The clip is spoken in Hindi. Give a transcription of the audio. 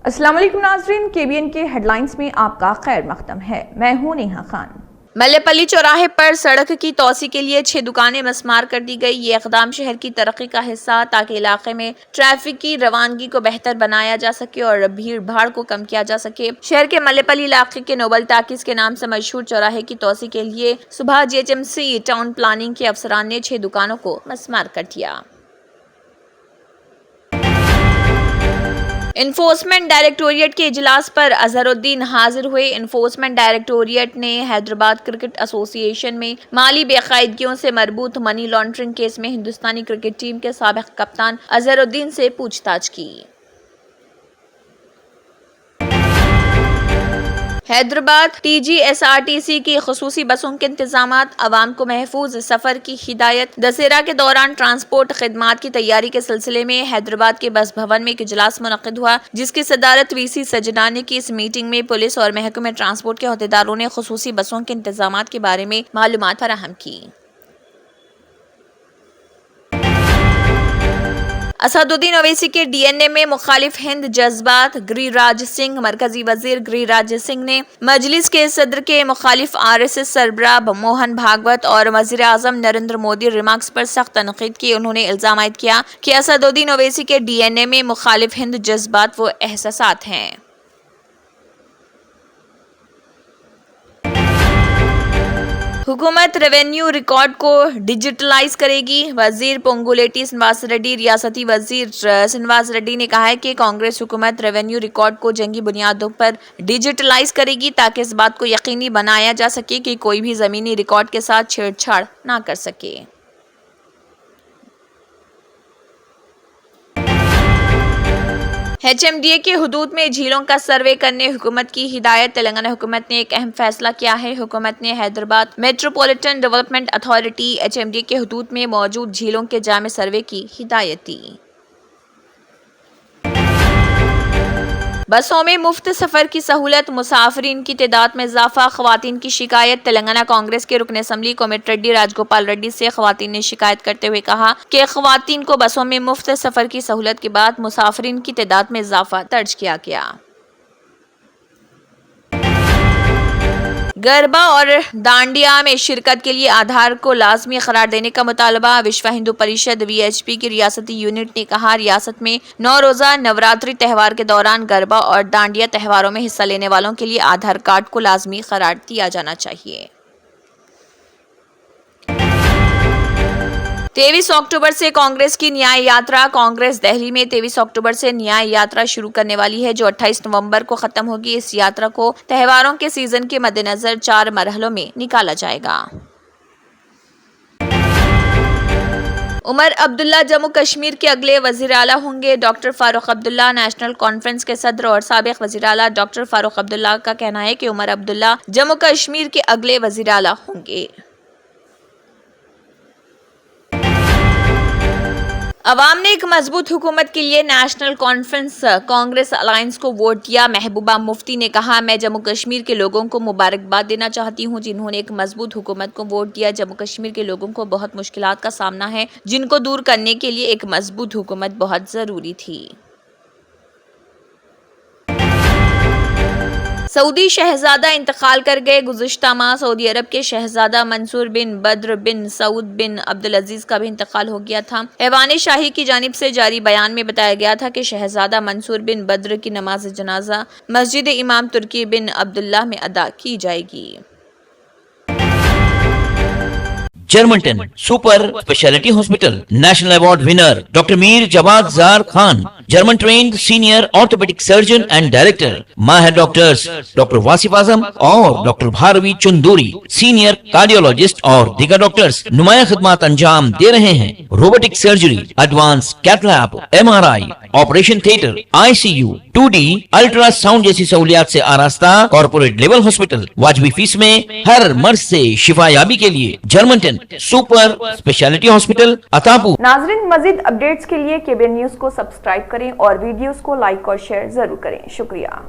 अस्सलाम वालेकुम नाज़रीन, केबीएन के हेडलाइंस में आपका खैर मकदम है। मैं हूं नेहा खान। मल्लेपल्ली चौराहे पर सड़क की तोसी के लिए 6 दुकानें मस्मार कर दी गई। ये इकदाम शहर की तरक्की का हिस्सा ताकि इलाके में ट्रैफिक की रवानगी को बेहतर बनाया जा सके और भीड़ भाड़ को कम किया जा सके। शहर के मल्लेपल्ली इलाके के नोबल टाकिस के नाम से मशहूर चौराहे की तोसी के लिए सुबह जीएचएमसी टाउन प्लानिंग के अफसरान ने 6 दुकानों को मस्मार कर दिया। इन्फोर्समेंट डायरेक्टोरिएट के इजलास पर अजहरुद्दीन हाजिर हुए। इन्फोर्समेंट डायरेक्टोरिएट ने हैदराबाद क्रिकेट एसोसिएशन में माली बेकायदगियों से मरबूत मनी लॉन्ड्रिंग केस में हिंदुस्तानी क्रिकेट टीम के साबिक कप्तान अजहरुद्दीन से पूछताछ की। हैदराबाद टीजीएसआरटीसी की खुसूसी बसों के इंतजामात, अवाम को महफूज सफर की हिदायत। दशहरा के दौरान ट्रांसपोर्ट खिदमात की तैयारी के सिलसिले में हैदराबाद के बस भवन में एक इजलास मुनक्किद हुआ, जिसकी सदारत वीसी सजना ने की। इस मीटिंग में पुलिस और महकमे ट्रांसपोर्ट के अहदेदारों ने खुसूसी बसों के इंतजामात के बारे में मालूमात फराहम की। असदुद्दीन ओवैसी के डीएनए में मुखालिफ हिंद जज्बात। गिरिराज सिंह मरकजी वजीर गिरिराज सिंह ने मजलिस के सदर के मुखालिफ आरएसएस सरबराह मोहन भागवत और वजीर आजम नरेंद्र मोदी रिमार्क्स पर सख्त तनकीद की। उन्होंने इल्जाम आयद किया कि असदुद्दीन ओवैसी के डीएनए में मुखालिफ हिंद जज्बात व एहसासात हैं। हुकूमत रेवेन्यू रिकॉर्ड को डिजिटलाइज करेगी। वजीर पोंगुलेटी श्रीनिवास रेड्डी। रियासती वजीर श्रीनिवास रेड्डी ने कहा है कि कांग्रेस हुकूमत रेवेन्यू रिकॉर्ड को जंगी बुनियादों पर डिजिटलाइज करेगी ताकि इस बात को यकीनी बनाया जा सके कि कोई भी जमीनी रिकॉर्ड के साथ छेड़छाड़ ना कर सके। एचएमडीए के हुदूद में झीलों का सर्वे करने हुकूमत की हिदायत। तेलंगाना हुकूमत ने एक अहम फैसला किया है। हुकूमत ने Hyderabad metropolitan development authority HMDA के हुदूद में मौजूद झीलों के जामे सर्वे की हिदायत दी। बसों में मुफ्त सफर की सहूलत, मुसाफिरीन की तादाद में इजाफा। खवातीन की शिकायत। तेलंगाना कांग्रेस के रुकन असम्बली कोमटिरेड्डी राजगोपाल रेड्डी से खवातीन ने शिकायत करते हुए कहा कि खवातीन को बसों में मुफ्त सफर की सहूलत के बाद मुसाफिरीन की तादाद में इजाफा दर्ज किया गया। गरबा और दांडिया में शिरकत के लिए आधार को लाजमी करार देने का मुतालबा। विश्व हिंदू परिषद वीएचपी की रियासती यूनिट ने कहा, रियासत में 9 रोजा नवरात्रि त्यौहार के दौरान गरबा और दांडिया त्योहारों में हिस्सा लेने वालों के लिए आधार कार्ड को लाजमी करार दिया जाना चाहिए। 23 अक्टूबर से कांग्रेस की न्याय यात्रा। कांग्रेस दिल्ली में 23 अक्टूबर से न्याय यात्रा शुरू करने वाली है, जो 28 नवंबर को खत्म होगी। इस यात्रा को त्योहारों के सीजन के मद्देनजर 4 मरहलों में निकाला जाएगा। उमर अब्दुल्ला जम्मू कश्मीर के अगले वजीर आला होंगे। Doctor Farooq Abdullah national conference के सदर और साबिक वजीर आला डॉक्टर फारूक अब्दुल्ला का कहना है कि उमर अब्दुल्ला जम्मू कश्मीर के अगले वजीर आला होंगे। अवाम ने एक मजबूत हुकूमत के लिए नेशनल कॉन्फ्रेंस कांग्रेस अलायंस को वोट दिया। महबूबा मुफ्ती ने कहा, मैं जम्मू कश्मीर के लोगों को मुबारकबाद देना चाहती हूं जिन्होंने एक मजबूत हुकूमत को वोट दिया। जम्मू कश्मीर के लोगों को बहुत मुश्किलात का सामना है, जिनको दूर करने के लिए एक मजबूत हुकूमत बहुत जरूरी थी। सऊदी शहजादा इंतकाल कर गए। गुज़िश्ता माह सऊदी अरब के शहजादा मंसूर बिन बद्र बिन सऊद बिन अब्दुल अजीज का भी इंतकाल हो गया था। ऐवान शाही की जानिब से जारी बयान में बताया गया था कि शहजादा मंसूर बिन बद्र की नमाज जनाजा मस्जिद इमाम तुर्की बिन अब्दुल्लाह में अदा की जाएगी। Germanten super speciality hospital national award winner doctor Mir Jawad Zar Khan, German trained senior orthopaedic surgeon and director. माहिर डॉक्टर्स डॉक्टर वासिफ आजम और doctor Bharavi Chunduri, senior cardiologist और दीगर डॉक्टर्स नुमाया खिदमत अंजाम दे रहे हैं। Robotic surgery, advance cath lab, MRI, operation theatre, ICU, 2D ultrasound जैसी सहूलियात से आरास्ता कॉर्पोरेट लेवल हॉस्पिटल। वाजबी फीस में हर मर्ज से शिफायाबी के लिए जर्मनटन सुपर स्पेशलिटी हॉस्पिटल अतापू। नाजरीन, मजीद अपडेट्स के लिए केबीएन न्यूज को सब्सक्राइब करें और वीडियोस को लाइक और शेयर जरूर करें। शुक्रिया।